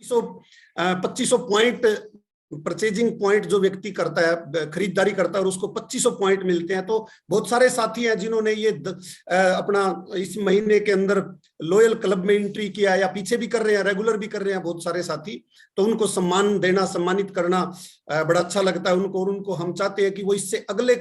2500 point purchasing point जो व्यक्ति करता है, खरीदारी करता है, और उसको 2500 पॉइंट मिलते हैं। तो बहुत सारे साथी हैं जिन्होंने ये अपना इस महीने के अंदर लॉयल क्लब में एंट्री किया, या पीछे भी कर रहे हैं, रेगुलर भी कर रहे हैं बहुत सारे साथी। तो उनको सम्मान देना, सम्मानित करना बड़ा अच्छा लगता है उनको, और उनको हम चाहते हैं कि वो इससे अगले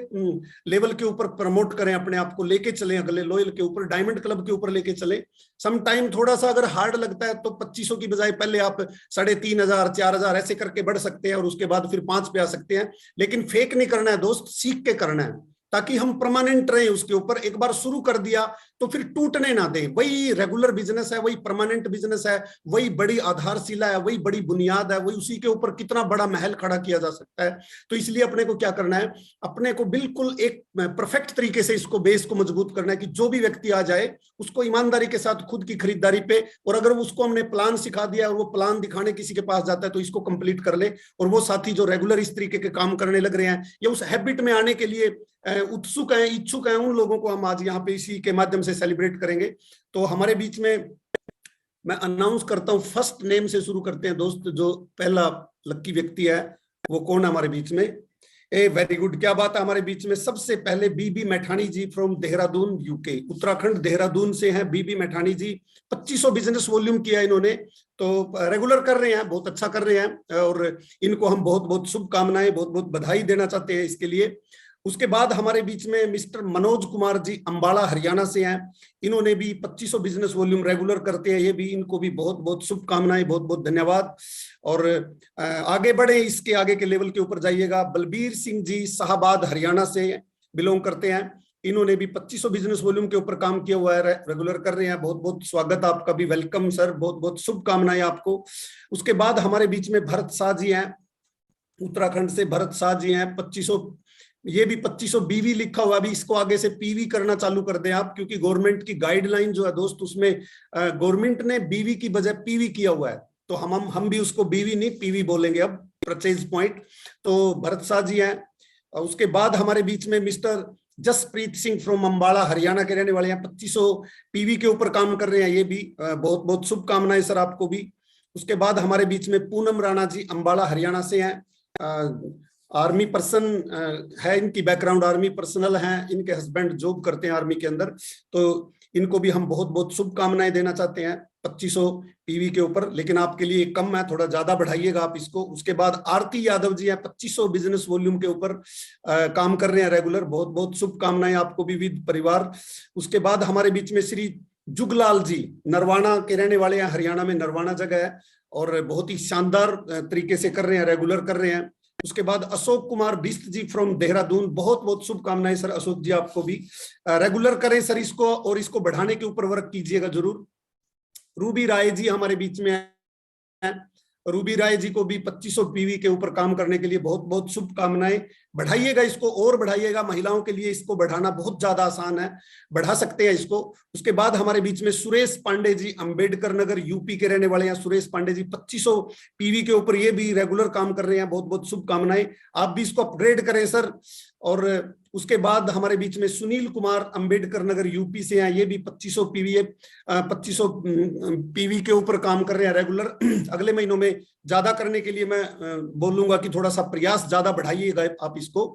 लेवल के ऊपर प्रमोट करें, अपने आप को लेके चलें अगले लॉयल के ऊपर, डायमंड क्लब के ऊपर लेके चले। सम टाइम थोड़ा सा अगर हार्ड लगता है तो 2500 की बजाय पहले आप 3500, 4000 ऐसे करके बढ़ सकते हैं, और उसके बाद फिर 5 पे आ सकते हैं। लेकिन फेक नहीं करना है दोस्त, सीख के करना है, ताकि हम परमानेंट रहें उसके ऊपर। एक बार शुरू कर दिया तो फिर टूटने ना दें। वही रेगुलर बिजनेस है, वही परमानेंट बिजनेस है, वही बड़ी आधारशिला है, वही बड़ी बुनियाद है, वही उसी के ऊपर कितना बड़ा महल खड़ा किया जा सकता है। तो इसलिए अपने को क्या करना है, अपने को बिल्कुल एक परफेक्ट तरीके से इसको बेस को मजबूत करना है कि जो भी व्यक्ति आ जाए उसको ईमानदारी के साथ खुद की खरीदारी पे, और अगर उसको हमने प्लान सिखा दिया और वो प्लान दिखाने किसी के पास जाता है तो इसको कंप्लीट कर ले। और वो साथी जो रेगुलर इस तरीके के काम करने लग रहे हैं या उस हैबिट में आने के लिए उत्सुक है, इच्छुक है, उन लोगों को हम आज यहाँ पे इसी के माध्यम से सेलिब्रेट करेंगे। तो हमारे बीच में मैं अनाउंस करता हूँ, फर्स्ट नेम से शुरू करते हैं दोस्त। जो पहला लक्की व्यक्ति है वो कौन है हमारे बीच में? वेरी गुड, क्या बात है। हमारे बीच में सबसे पहले बीबी मैठानी जी फ्रॉम देहरादून, यूके, उत्तराखंड देहरादून से हैं बीबी मैठानी जी। 2500 बिजनेस वॉल्यूम किया इन्होंने, तो रेगुलर कर रहे हैं, बहुत अच्छा कर रहे हैं, और इनको हम बहुत बहुत शुभकामनाएं, बहुत बहुत बधाई देना चाहते हैं इसके लिए। उसके बाद हमारे बीच में मिस्टर मनोज कुमार जी अंबाला हरियाणा से हैं। इन्होंने भी 2500 बिजनेस वॉल्यूम रेगुलर करते हैं, ये भी, इनको भी बहुत बहुत शुभकामनाएं, बहुत बहुत धन्यवाद। और आगे बढ़े, इसके आगे के लेवल के ऊपर जाइएगा। बलबीर सिंह जी शाहबाद हरियाणा से बिलोंग करते हैं। इन्होंने भी 2500 बिजनेस वॉल्यूम के ऊपर काम किया हुआ है, रेगुलर कर रहे हैं। बहुत बहुत स्वागत आपका भी, वेलकम सर, बहुत बहुत शुभकामनाएं आपको। उसके बाद हमारे बीच में भरत शाह जी हैं, उत्तराखंड से भरत शाह जी हैं। 2500, ये भी 2500 बीवी लिखा हुआ, अभी इसको आगे से पीवी करना चालू कर दें आप, क्योंकि गवर्नमेंट की गाइडलाइन जो है दोस्त, उसमें गवर्नमेंट ने बीवी की बजाय पीवी किया हुआ है। तो हम भी उसको बीवी नहीं पीवी बोलेंगे अब, परचेज पॉइंट। तो भरत शाह जी हैं। उसके बाद हमारे बीच में मिस्टर जसप्रीत सिंह फ्रॉम अंबाला हरियाणा के रहने वाले हैं। 2500 पीवी के ऊपर काम कर रहे हैं, ये भी बहुत बहुत शुभकामनाएं सर आपको भी। उसके बाद हमारे बीच में पूनम राणा जी अंबाला हरियाणा से हैं। आर्मी पर्सन है, इनकी बैकग्राउंड आर्मी पर्सनल है, इनके हस्बैंड जॉब करते हैं आर्मी के अंदर। तो इनको भी हम बहुत बहुत शुभकामनाएं देना चाहते हैं 2500 पीवी के ऊपर। लेकिन आपके लिए कम है, थोड़ा ज्यादा बढ़ाइएगा आप इसको। उसके बाद आरती यादव जी हैं, 2500 बिजनेस वॉल्यूम के ऊपर काम कर रहे हैं रेगुलर, बहुत बहुत शुभकामनाएं आपको भी विद परिवार। उसके बाद हमारे बीच में श्री जुगलाल जी नरवाना के रहने वाले हैं, हरियाणा में नरवाना जगह है, और बहुत ही शानदार तरीके से कर रहे हैं, रेगुलर कर रहे हैं। उसके बाद अशोक कुमार बिस्त जी फ्रॉम देहरादून, बहुत बहुत शुभकामनाएं सर अशोक जी आपको भी। रेगुलर करें सर इसको, और इसको बढ़ाने के ऊपर वर्क कीजिएगा जरूर। रूबी राय जी हमारे बीच में है। रूबी राय जी को भी 2500 पीवी के ऊपर काम करने के लिए बहुत बहुत शुभकामनाएं। बढ़ाइएगा इसको और बढ़ाइएगा, महिलाओं के लिए इसको बढ़ाना बहुत ज्यादा आसान है, बढ़ा सकते हैं इसको। उसके बाद हमारे बीच में सुरेश पांडे जी अंबेडकर नगर यूपी के रहने वाले हैं। सुरेश पांडे जी 2500 पीवी के ऊपर ये भी रेगुलर काम कर रहे हैं, बहुत बहुत शुभकामनाएं। आप भी इसको अपग्रेड करें सर। और उसके बाद हमारे बीच में सुनील कुमार अंबेडकर नगर यूपी से हैं, ये भी 2500 पीवी 2500 पीवी के ऊपर काम कर रहे हैं रेगुलर। अगले महीनों में ज्यादा करने के लिए मैं बोलूंगा कि थोड़ा सा प्रयास ज्यादा बढ़ाइएगा आप इसको।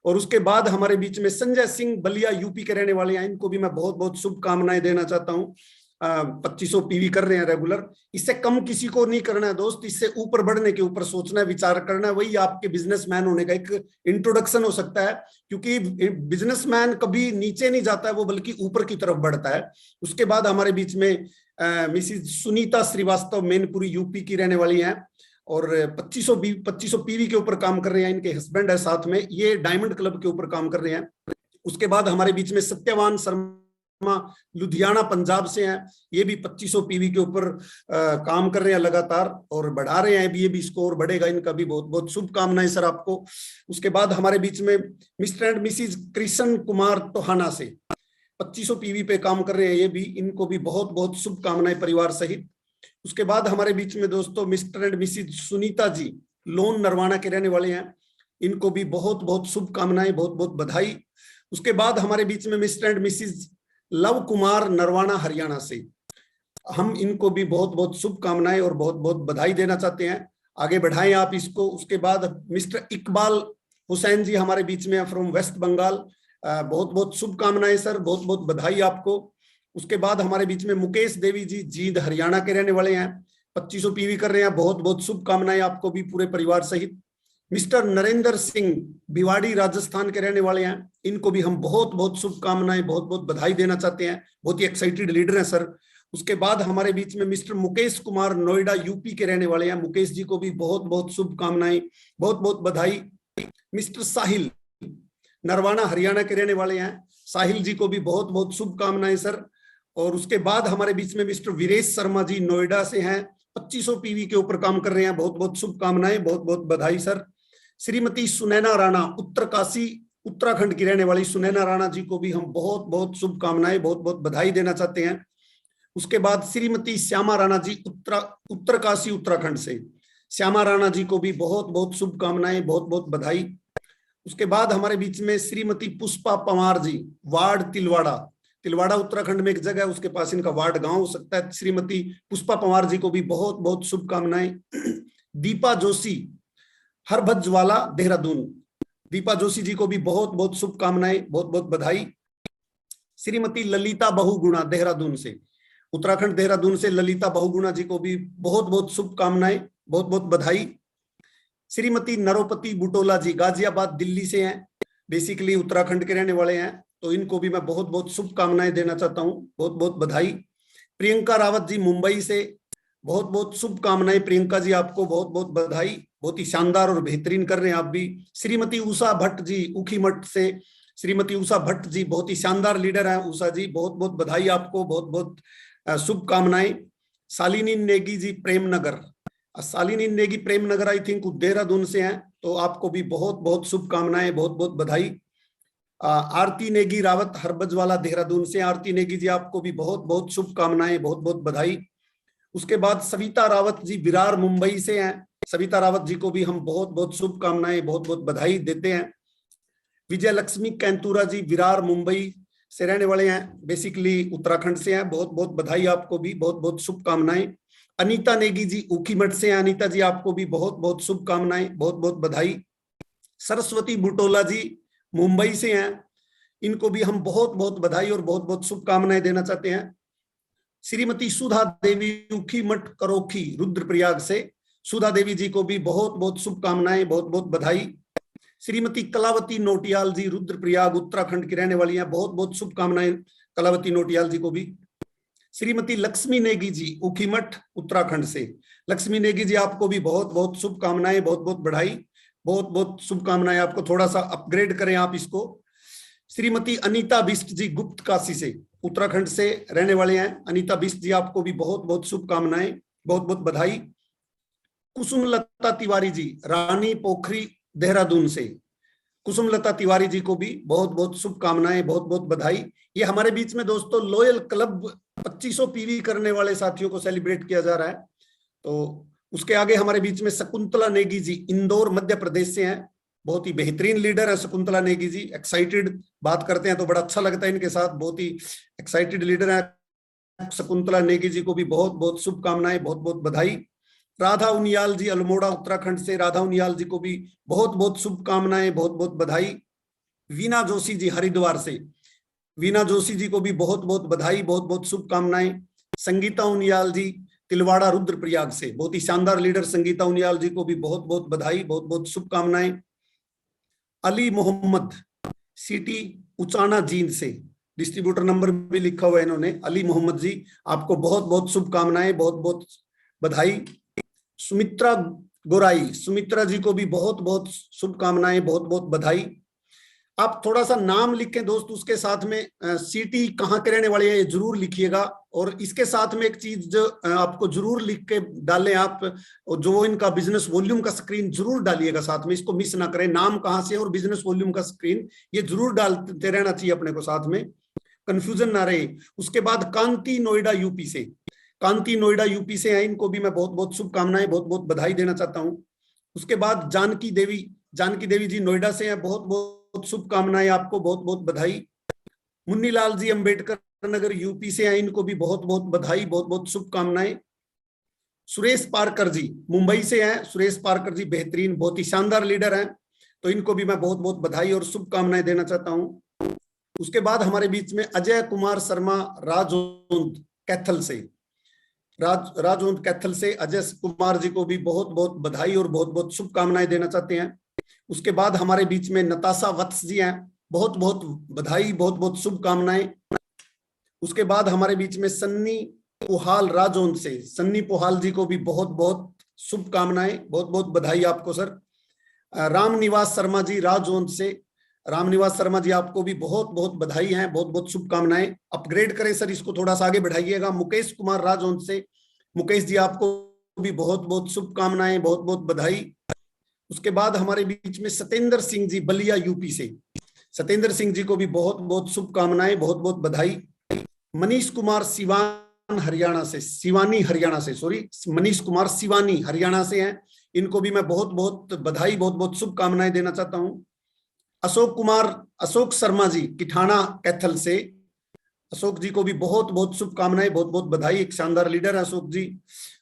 और उसके बाद हमारे बीच में संजय सिंह बलिया यूपी के रहने वाले हैं, इनको भी मैं बहुत बहुत शुभकामनाएं देना चाहता हूँ। 2500 पीवी कर रहे हैं रेगुलर। इससे कम किसी को नहीं करना है दोस्त, इससे ऊपर बढ़ने के ऊपर सोचना है, विचार करना है। वही आपके बिजनेसमैन होने का एक इंट्रोडक्शन हो सकता है, क्योंकि बिजनेसमैन कभी नीचे नहीं जाता है, वो बल्कि ऊपर की तरफ बढ़ता है। उसके बाद हमारे बीच में मिसिज सुनीता श्रीवास्तव मैनपुरी यूपी की रहने वाली हैं, और 2500 पीवी के ऊपर काम कर रहे हैं। इनके हस्बैंड है साथ में, ये डायमंड क्लब के ऊपर काम कर रहे हैं। उसके बाद हमारे बीच में सत्यवान शर्मा लुधियाना पंजाब से हैं, ये भी 2500 पीवी के ऊपर काम कर रहे हैं लगातार, और बढ़ा रहे हैं ये भी स्कोर बढ़ेगा इनका भी। बहुत बहुत शुभकामनाएं सर आपको। उसके बाद हमारे बीच में mister and Mrs Krishna Kumar Tohana से 2500 पीवी पे काम कर रहे हैं, ये भी, इनको भी बहुत बहुत शुभकामनाएं परिवार सहित। उसके बाद हमारे बीच में दोस्तों mister and missus Sunita ji लोन नरवाना के रहने वाले हैं, इनको भी बहुत बहुत शुभकामनाएं, बहुत बहुत बधाई। उसके बाद हमारे बीच में mister and Mrs love Kumar Narwana Haryana से, हम इनको भी बहुत बहुत शुभकामनाएं और बहुत बहुत बधाई देना चाहते हैं। आगे बढ़ाएं आप इसको। उसके बाद मिस्टर इकबाल हुसैन जी हमारे बीच में फ्रॉम वेस्ट बंगाल, बहुत बहुत शुभकामनाएं सर, बहुत बहुत बधाई आपको। उसके बाद हमारे बीच में मुकेश देवी जी जींद हरियाणा के रहने वाले हैं, 2500 पीवी कर रहे हैं, बहुत बहुत शुभकामनाएं आपको भी पूरे परिवार सहित। मिस्टर नरेंद्र सिंह भिवाड़ी राजस्थान के रहने वाले हैं, इनको भी हम बहुत बहुत शुभकामनाएं बहुत बहुत बधाई देना चाहते हैं, बहुत ही एक्साइटेड लीडर हैं सर। उसके बाद हमारे बीच में मिस्टर मुकेश कुमार नोएडा यूपी के रहने वाले हैं, मुकेश जी को भी बहुत बहुत शुभकामनाएं बहुत बहुत बधाई। मिस्टर साहिल नरवाना हरियाणा के रहने वाले हैं, साहिल जी को भी बहुत बहुत शुभकामनाएं सर। और उसके बाद हमारे बीच में मिस्टर वीरेश शर्मा जी नोएडा से हैं, 2500 पीवी के ऊपर काम कर रहे हैं, बहुत बहुत शुभकामनाएं बहुत बहुत बधाई सर। श्रीमती सुनैना राणा उत्तरकाशी उत्तराखंड की रहने वाली सुनैना राणा जी को भी हम बहुत बहुत शुभकामनाएं बहुत बहुत बधाई देना चाहते हैं। उसके बाद श्रीमती श्यामा राणा जी उत्तरकाशी उत्तराखंड से, श्यामा राणा जी को भी बहुत बहुत शुभकामनाएं बहुत बहुत बधाई। उसके बाद हमारे बीच में श्रीमती पुष्पा पंवार जी वार्ड तिलवाड़ा, तिलवाड़ा उत्तराखंड में एक जगह है, उसके पास इनका वार्ड गांव हो सकता है, श्रीमती पुष्पा पंवार जी को भी बहुत बहुत शुभकामनाएं। दीपा जोशी हरभजवाला देहरादून, दीपा जोशी जी को भी बहुत बहुत शुभकामनाएं बहुत बहुत बधाई। श्रीमती ललिता बहुगुणा देहरादून से, उत्तराखंड देहरादून से ललिता बहुगुणा जी को भी बहुत बहुत शुभकामनाएं बहुत बहुत बधाई। श्रीमती नरोपति बुटोला जी गाजियाबाद दिल्ली से हैं, बेसिकली उत्तराखंड के रहने वाले हैं, तो इनको भी मैं बहुत बहुत शुभकामनाएं देना चाहता हूं, बहुत बहुत बधाई। प्रियंका रावत जी मुंबई से, बहुत बहुत शुभकामनाएं प्रियंका जी, आपको बहुत बहुत बधाई, बहुत ही शानदार और बेहतरीन कर रहे हैं आप भी। श्रीमती उषा भट्ट जी उखीमठ से, श्रीमती उषा भट्ट जी बहुत ही शानदार लीडर हैं उषा जी, बहुत बहुत बधाई आपको, बहुत बहुत शुभकामनाएं। शालिनी नेगी जी प्रेमनगर, शालिनी नेगी प्रेमनगर आई थिंक देहरादून से हैं, तो आपको भी बहुत बहुत शुभकामनाएं बहुत बहुत बधाई। आरती नेगी रावत हरबजवाला देहरादून से, आरती नेगी जी आपको भी बहुत बहुत शुभकामनाएं बहुत बहुत बधाई। उसके बाद सविता रावत जी विरार मुंबई से हैं, सविता रावत जी को भी हम बहुत बहुत शुभकामनाएं बहुत बहुत बधाई देते हैं। विजय लक्ष्मी कैंतुरा जी विरार मुंबई से रहने वाले हैं, बेसिकली उत्तराखंड से हैं, बहुत बहुत बधाई आपको भी, बहुत बहुत शुभकामनाएं। अनीता नेगी जी ऊखीमठ से हैं, अनीता जी आपको भी बहुत बहुत शुभकामनाएं बहुत बहुत बधाई। सरस्वती बुटोला जी मुंबई से हैं, इनको भी हम बहुत बहुत बधाई और बहुत बहुत शुभकामनाएं देना चाहते हैं। श्रीमती सुधा देवी ऊखीमठ करोखी रुद्रप्रयाग से, सुधा देवी जी को भी बहुत बहुत शुभकामनाएं बहुत बहुत बधाई। श्रीमती कलावती नोटियाल जी रुद्रप्रयाग उत्तराखंड की रहने वाली हैं, बहुत बहुत शुभकामनाएं कलावती नोटियाल जी को भी। श्रीमती लक्ष्मी नेगी जी ऊखीमठ उत्तराखंड से, लक्ष्मी नेगी जी आपको भी बहुत बहुत शुभकामनाएं बहुत बहुत बधाई, बहुत बहुत शुभकामनाएं आपको, थोड़ा सा अपग्रेड करें आप इसको। श्रीमती अनीता बिष्ट जी गुप्त काशी से, उत्तराखंड से रहने वाले हैं, अनीता बिष्ट जी आपको भी बहुत बहुत शुभकामनाएं बहुत बहुत बधाई। कुसुमलता तिवारी जी रानी पोखरी देहरादून से, कुसुमलता तिवारी जी को भी बहुत बहुत शुभकामनाएं बहुत बहुत बधाई। ये हमारे बीच में दोस्तों लॉयल क्लब 2500 पीवी करने वाले साथियों को सेलिब्रेट किया जा रहा है। तो उसके आगे हमारे बीच में शकुंतला नेगी जी इंदौर मध्य प्रदेश से हैं, बहुत ही बेहतरीन लीडर है शकुंतला नेगी जी, एक्साइटेड बात करते हैं तो बड़ा अच्छा लगता है इनके साथ, बहुत ही एक्साइटेड लीडर है शकुंतला नेगी जी को भी बहुत बहुत शुभकामनाएं बहुत बहुत बधाई। राधा उनियाल जी अल्मोड़ा उत्तराखंड से, राधा उनियाल जी को भी बहुत बहुत शुभकामनाएं बहुत बहुत बधाई। वीना जोशी जी हरिद्वार से, वीना जोशी जी को भी बहुत बहुत बधाई बहुत बहुत शुभकामनाएं। संगीता उनियाल जी तिलवाड़ा रुद्रप्रयाग से, बहुत ही शानदार लीडर संगीता उनियाल जी को भी बहुत बहुत बधाई बहुत बहुत शुभकामनाएं। अली मोहम्मद सिटी उचाना जींद से, डिस्ट्रीब्यूटर नंबर भी लिखा हुआ है इन्होंने, अली मोहम्मद जी आपको बहुत बहुत शुभकामनाएं बहुत बहुत बधाई। सुमित्रा गोराई, सुमित्रा जी को भी बहुत बहुत शुभकामनाएं बहुत बहुत बधाई। आप थोड़ा सा नाम लिखें दोस्त, उसके साथ में सिटी कहाँ के रहने वाले हैं ये जरूर लिखिएगा, और इसके साथ में एक चीज आपको जरूर लिख के डालें आप, जो इनका बिजनेस वॉल्यूम का स्क्रीन जरूर डालिएगा साथ में, इसको मिस ना करें, नाम कहाँ से और बिजनेस वॉल्यूम का स्क्रीन ये जरूर डालते रहना चाहिए अपने को साथ में, कंफ्यूजन ना रहे। उसके बाद कांति नोएडा यूपी से, कांति नोएडा यूपी से है, इनको भी मैं बहुत बहुत शुभकामनाएं बहुत बहुत बधाई देना चाहता हूं। उसके बाद जानकी देवी जी नोएडा से हैं, बहुत बहुत शुभकामनाएं आपको बहुत बहुत बधाई। मुन्नीलाल जी अंबेडकर नगर यूपी से हैं, इनको भी बहुत बहुत बधाई, बहुत बहुत शुभकामनाएं। सुरेश पारकर जी मुंबई से हैं, सुरेश पारकर जी बेहतरीन, बहुत ही शानदार लीडर हैं, तो इनको भी मैं बहुत बहुत बधाई और शुभकामनाएं देना चाहता हूं। उसके बाद हमारे बीच में अजय कुमार शर्मा राजौंद कैथल से, राजौंद कैथल से अजय कुमार जी को भी बहुत बहुत बधाई और बहुत बहुत शुभकामनाएं देना चाहते हैं। उसके बाद हमारे बीच में नताशा वत्स जी हैं, बहुत बहुत बधाई, बहुत बहुत शुभकामनाएं। उसके बाद हमारे बीच में सन्नी पोहाल राजौंद से, सन्नी पोहाल जी को भी बहुत बहुत शुभकामनाएं, बहुत बहुत बधाई आपको सर। रामनिवास शर्मा जी राजौंद से, रामनिवास शर्मा जी आपको भी बहुत बहुत बधाई है, बहुत बहुत शुभकामनाएं। अपग्रेड करें सर, इसको थोड़ा सा आगे बढ़ाइएगा। मुकेश कुमार राजौंद से, मुकेश जी आपको भी बहुत बहुत शुभकामनाएं, बहुत बहुत बधाई। उसके बाद हमारे बीच में सतेंद्र सिंह जी बलिया यूपी से, सतेंद्र सिंह जी को भी बहुत बहुत शुभकामनाएं, बहुत बहुत बधाई। मनीष कुमार सिवान हरियाणा से, सिवानी हरियाणा से, सॉरी, मनीष कुमार सिवानी हरियाणा से हैं, इनको भी मैं बहुत बहुत बधाई, बहुत बहुत शुभकामनाएं देना चाहता हूं। अशोक शर्मा जी किठाना कैथल से, अशोक जी को भी बहुत बहुत शुभकामनाएं, बहुत बहुत बधाई, एक शानदार लीडर है अशोक जी।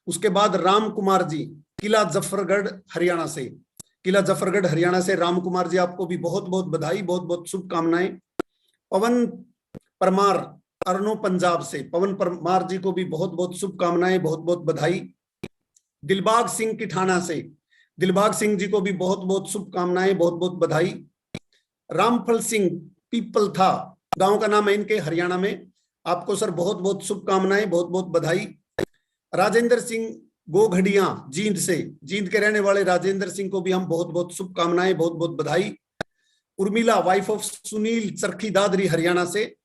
उसके बाद राम कुमार जी किला जफरगढ़ हरियाणा से, किला जफरगढ़ हरियाणा से राम कुमार जी आपको भी बहुत बहुत बधाई, बहुत बहुत शुभकामनाएं। पवन परमार अरनो पंजाब से, पवन परमार जी को भी बहुत बहुत शुभकामनाएं, बहुत बहुत बधाई। दिलबाग सिंह किठाना से, दिलबाग सिंह जी को भी बहुत बहुत शुभकामनाएं, बहुत बहुत बधाई। रामफल सिंह पीपल था गांव का नाम है इनके, हरियाणा में, आपको सर बहुत बहुत शुभकामनाएं, बहुत बहुत बधाई। राजेंद्र सिंह गोघड़िया जींद से, जींद के रहने वाले राजेंद्र सिंह को भी हम बहुत बहुत शुभकामनाएं, बहुत बहुत बधाई। उर्मिला वाइफ ऑफ सुनील चरखी दादरी हरियाणा से,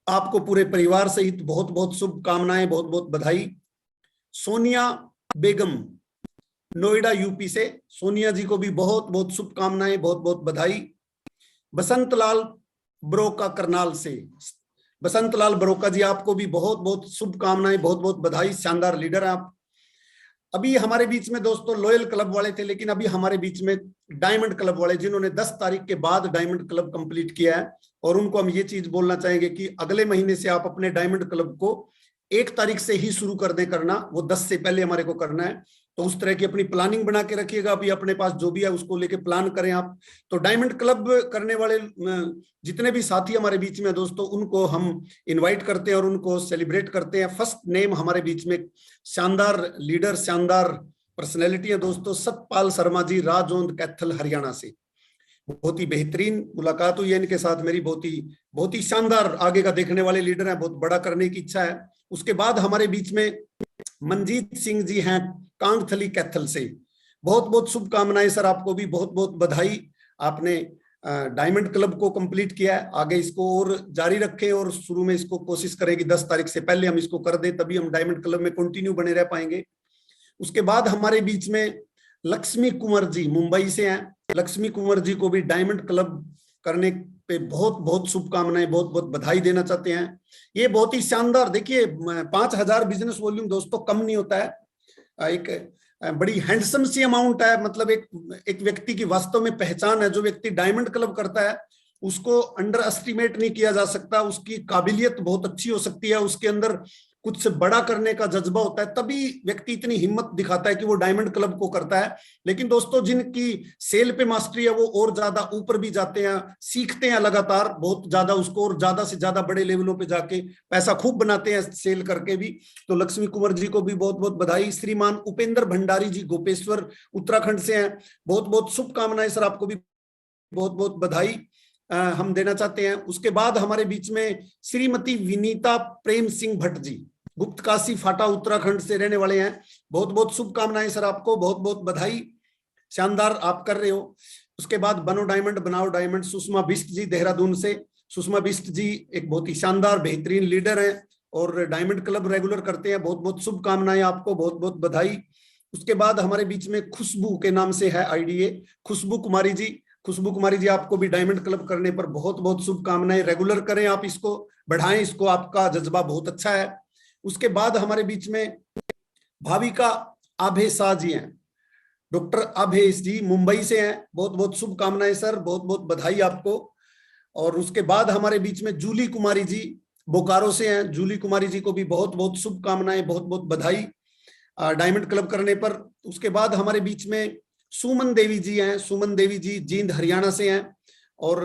आपको पूरे परिवार सहित बहुत बहुत शुभकामनाएं, बहुत बहुत बधाई। सोनिया बेगम नोएडा यूपी से, सोनिया जी को भी बहुत बहुत शुभकामनाएं, बहुत बहुत बधाई। बसंतलाल बरोका करनाल से, बसंतलाल बरोका जी आपको भी बहुत बहुत शुभकामनाएं, बहुत बहुत बधाई, शानदार लीडर आप। अभी हमारे बीच में दोस्तों लॉयल क्लब वाले थे, लेकिन अभी हमारे बीच में डायमंड क्लब वाले, जिन्होंने 10 तारीख के बाद डायमंड क्लब कंप्लीट किया है, और उनको हम ये चीज बोलना चाहेंगे कि अगले महीने से आप अपने डायमंड क्लब को 1 तारीख से ही शुरू कर दे करना, वो 10 से पहले हमारे को करना है। तो उस तरह की अपनी प्लानिंग बना के रखिएगा, अभी अपने पास जो भी है उसको लेके प्लान करें आप। तो डायमंड क्लब करने वाले जितने भी साथी हमारे बीच में दोस्तों, उनको हम इनवाइट करते हैं और उनको सेलिब्रेट करते हैं। फर्स्ट नेम हमारे बीच में शानदार लीडर, शानदार पर्सनैलिटी है दोस्तों, सतपाल शर्मा जी राजौंद कैथल हरियाणा से, बहुत ही बेहतरीन मुलाकात हुई है इनके साथ मेरी, बहुत ही शानदार, आगे का देखने वाले लीडर हैं, बहुत बड़ा करने की इच्छा है। उसके बाद हमारे बीच में मनजीत सिंह जी हैं कांगथली कैथल से, बहुत बहुत शुभकामनाएं सर, आपको भी बहुत बहुत बधाई। आपने डायमंड क्लब को कंप्लीट किया है, आगे इसको और जारी रखें, और शुरू में इसको कोशिश करें कि 10 तारीख से पहले हम इसको कर दें, तभी हम डायमंड क्लब में कंटिन्यू बने रह पाएंगे। उसके बाद हमारे बीच में लक्ष्मी कुंवर जी मुंबई से हैं, लक्ष्मी कुंवर जी को भी डायमंड क्लब करने पे बहुत बहुत शुभकामनाएं, बहुत बहुत बधाई देना चाहते हैं। ये बहुत ही शानदार, देखिए 5000 बिजनेस वॉल्यूम दोस्तों कम नहीं होता है, एक बड़ी हैंडसम सी अमाउंट है, मतलब एक व्यक्ति की वास्तव में पहचान है। जो व्यक्ति डायमंड क्लब करता है उसको अंडर एस्टिमेट नहीं किया जा सकता, उसकी काबिलियत बहुत अच्छी हो सकती है, उसके अंदर कुछ बड़ा करने का जज्बा होता है, तभी व्यक्ति इतनी हिम्मत दिखाता है कि वो डायमंड क्लब को करता है। लेकिन दोस्तों जिनकी सेल पे मास्टरी है वो और ज्यादा ऊपर भी जाते हैं, सीखते हैं लगातार बहुत ज्यादा उसको, और ज्यादा से ज्यादा बड़े लेवलों पे जाके पैसा खूब बनाते हैं सेल करके भी। तो लक्ष्मी कुंवर जी को भी बहुत बहुत बधाई। श्रीमान उपेंद्र भंडारी जी गोपेश्वर उत्तराखंड से हैं, बहुत बहुत शुभकामनाएं सर, आपको भी बहुत बहुत बधाई हम देना चाहते हैं। उसके बाद हमारे बीच में श्रीमती विनीता प्रेम सिंह भट्ट जी गुप्त काशी फाटा उत्तराखंड से रहने वाले हैं, बहुत बहुत शुभकामनाएं सर, आपको बहुत बहुत बधाई, शानदार आप कर रहे हो। उसके बाद बनो डायमंड बनाओ डायमंड सुषमा बिष्ट जी देहरादून से, सुषमा बिष्ट जी एक बहुत ही शानदार बेहतरीन लीडर हैं और डायमंड क्लब रेगुलर करते हैं, बहुत बहुत शुभकामनाएं आपको, बहुत बहुत बधाई। उसके बाद हमारे बीच में खुशबू के नाम से है आईडीए, खुशबू कुमारी जी, खुशबू कुमारी जी आपको भी डायमंड क्लब करने पर बहुत बहुत शुभकामनाएं, रेगुलर करें आप, इसको बढ़ाएं, इसको, आपका जज्बा बहुत अच्छा है। उसके बाद हमारे बीच में भाविका आभे शाह जी हैं, डॉक्टर आभेश जी मुंबई से हैं, बहुत बहुत शुभकामनाएं सर, बहुत बहुत बधाई आपको। और उसके बाद हमारे बीच में जूली कुमारी जी बोकारो से हैं, जूली कुमारी जी को भी बहुत बहुत शुभकामनाएं, बहुत बहुत बधाई डायमंड क्लब करने पर। उसके बाद हमारे बीच में सुमन देवी जी हैं, सुमन देवी जी जींद हरियाणा से हैं और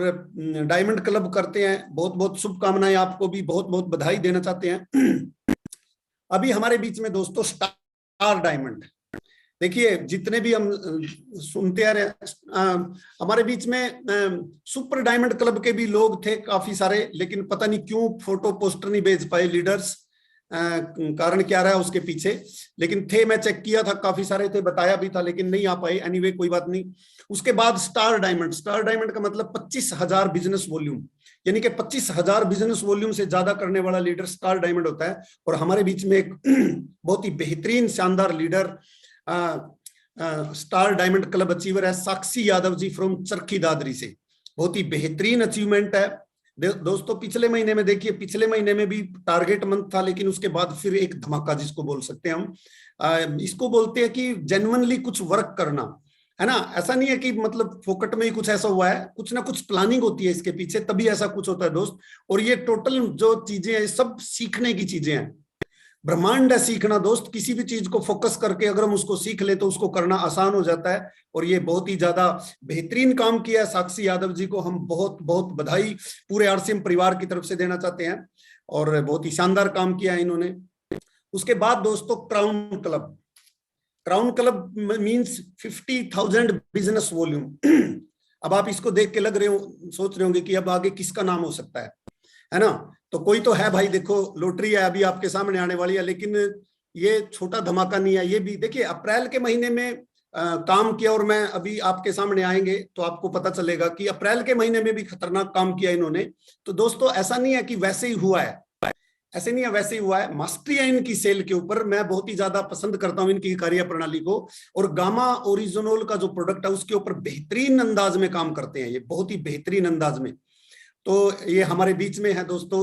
डायमंड क्लब करते हैं, बहुत बहुत शुभकामनाएं, आपको भी बहुत बहुत बधाई देना चाहते हैं। अभी हमारे बीच में दोस्तों स्टार डायमंड, देखिए जितने भी हम सुनते आ रहे हमारे बीच में सुपर डायमंड क्लब के भी लोग थे काफी सारे, लेकिन पता नहीं क्यों फोटो पोस्टर नहीं भेज पाए लीडर्स, कारण क्या रहा है उसके पीछे, लेकिन थे, मैं चेक किया था काफी सारे थे, बताया भी था, लेकिन नहीं आ पाए। एनीवे कोई बात नहीं। उसके बाद स्टार डायमंड, स्टार डायमंड का मतलब 25,000 बिजनेस वॉल्यूम, यानी कि 25,000 बिजनेस वॉल्यूम से ज्यादा करने वाला लीडर स्टार डायमंड होता है। और हमारे बीच में एक बहुत ही बेहतरीन शानदार leader star diamond club achiever है साक्षी यादव जी फ्रॉम चरखी दादरी से, बहुत ही बेहतरीन अचीवमेंट है दोस्तों। पिछले महीने में देखिए, पिछले महीने में भी टारगेट मंथ था, लेकिन उसके बाद फिर एक धमाका जिसको बोल सकते हैं हम, इसको बोलते हैं कि जेन्युइनली कुछ वर्क करना, है ना। ऐसा नहीं है कि मतलब फोकट में ही कुछ ऐसा हुआ है, कुछ ना कुछ प्लानिंग होती है इसके पीछे, तभी ऐसा कुछ होता है दोस्त। और ये टोटल जो चीजें हैं सब सीखने की चीजें हैं, ब्रह्मांड है सीखना दोस्त। किसी भी चीज को फोकस करके अगर हम उसको सीख ले तो उसको करना आसान हो जाता है। और ये बहुत ही ज्यादा बेहतरीन काम किया है साक्षी यादव जी को, हम बहुत बहुत बधाई पूरे आरसीएम परिवार की तरफ से देना चाहते हैं, और बहुत ही शानदार काम किया है इन्होंने। उसके बाद दोस्तों crown club, crown club means 50,000 business volume. अब आप इसको देख के लग रहे हो, सोच रहे होंगे कि अब आगे किसका नाम हो सकता है ना। तो कोई तो है भाई, देखो लॉटरी है अभी आपके सामने आने वाली है, लेकिन ये छोटा धमाका नहीं है। ये भी देखिए अप्रैल के महीने में काम किया, और मैं अभी आपके सामने आएंगे तो आपको पता चलेगा कि अप्रैल के महीने में भी खतरनाक काम किया इन्होंने। तो दोस्तों ऐसा नहीं है कि वैसे ही हुआ है, ऐसे नहीं है वैसे ही हुआ है। मास्टरी है इनकी सेल के ऊपर, मैं बहुत ही ज्यादा पसंद करता हूं इनकी कार्य प्रणाली को। और गामा ओरिजिनल का जो प्रोडक्ट है उसके ऊपर बेहतरीन अंदाज में काम करते हैं ये, बहुत ही बेहतरीन अंदाज में। तो ये हमारे बीच में है दोस्तों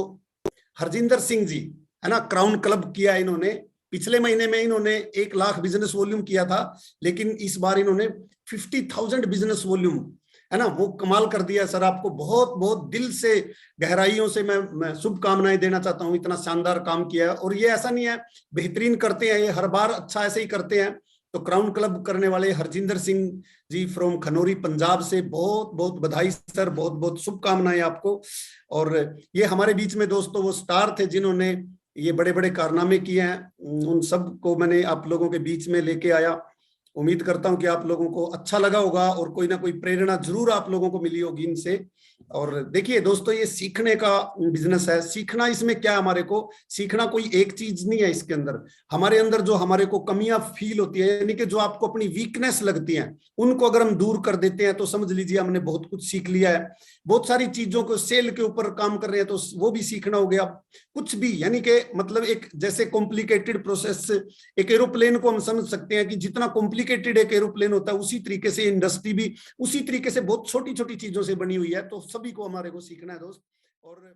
हरजिंदर सिंह जी, है ना। क्राउन क्लब किया इन्होंने, पिछले महीने में इन्होंने 1 लाख बिजनेस वॉल्यूम किया था, लेकिन इस बार इन्होंने 50,000 बिजनेस वॉल्यूम, है ना, वो कमाल कर दिया सर। आपको बहुत बहुत दिल से गहराइयों से मैं शुभकामनाएं देना चाहता हूं, इतना शानदार काम किया है। और ये ऐसा नहीं है, बेहतरीन करते हैं ये, हर बार अच्छा ऐसे ही करते हैं। तो क्राउन क्लब करने वाले हरजिंदर सिंह जी फ्रॉम खनौरी पंजाब से बहुत बहुत बधाई सर, बहुत बहुत शुभकामनाएं आपको। और ये हमारे बीच में दोस्तों वो स्टार थे जिन्होंने ये बड़े बड़े कारनामे किए हैं, उन सब को मैंने आप लोगों के बीच में लेके आया। उम्मीद करता हूं कि आप लोगों को अच्छा लगा होगा और कोई ना कोई प्रेरणा जरूर आप लोगों को मिली होगी इनसे। और देखिए दोस्तों ये सीखने का बिजनेस है, सीखना इसमें क्या, हमारे को सीखना कोई एक चीज नहीं है इसके अंदर। हमारे अंदर जो हमारे को कमियां फील होती है, यानी कि जो आपको अपनी वीकनेस लगती हैं, उनको अगर हम दूर कर देते हैं तो समझ लीजिए हमने बहुत कुछ सीख लिया है। बहुत सारी चीजों को सेल के ऊपर काम कर रहे हैं तो वो भी सीखना हो गया कुछ भी, यानी कि मतलब एक जैसे कॉम्प्लिकेटेड प्रोसेस, एक एरोप्लेन को हम समझ सकते हैं कि जितना कॉम्प्लिकेटेड एक एरोप्लेन होता है उसी तरीके से इंडस्ट्री भी उसी तरीके से बहुत छोटी छोटी चीजों से बनी हुई है। तो सभी को हमारे को सीखना है दोस्त। और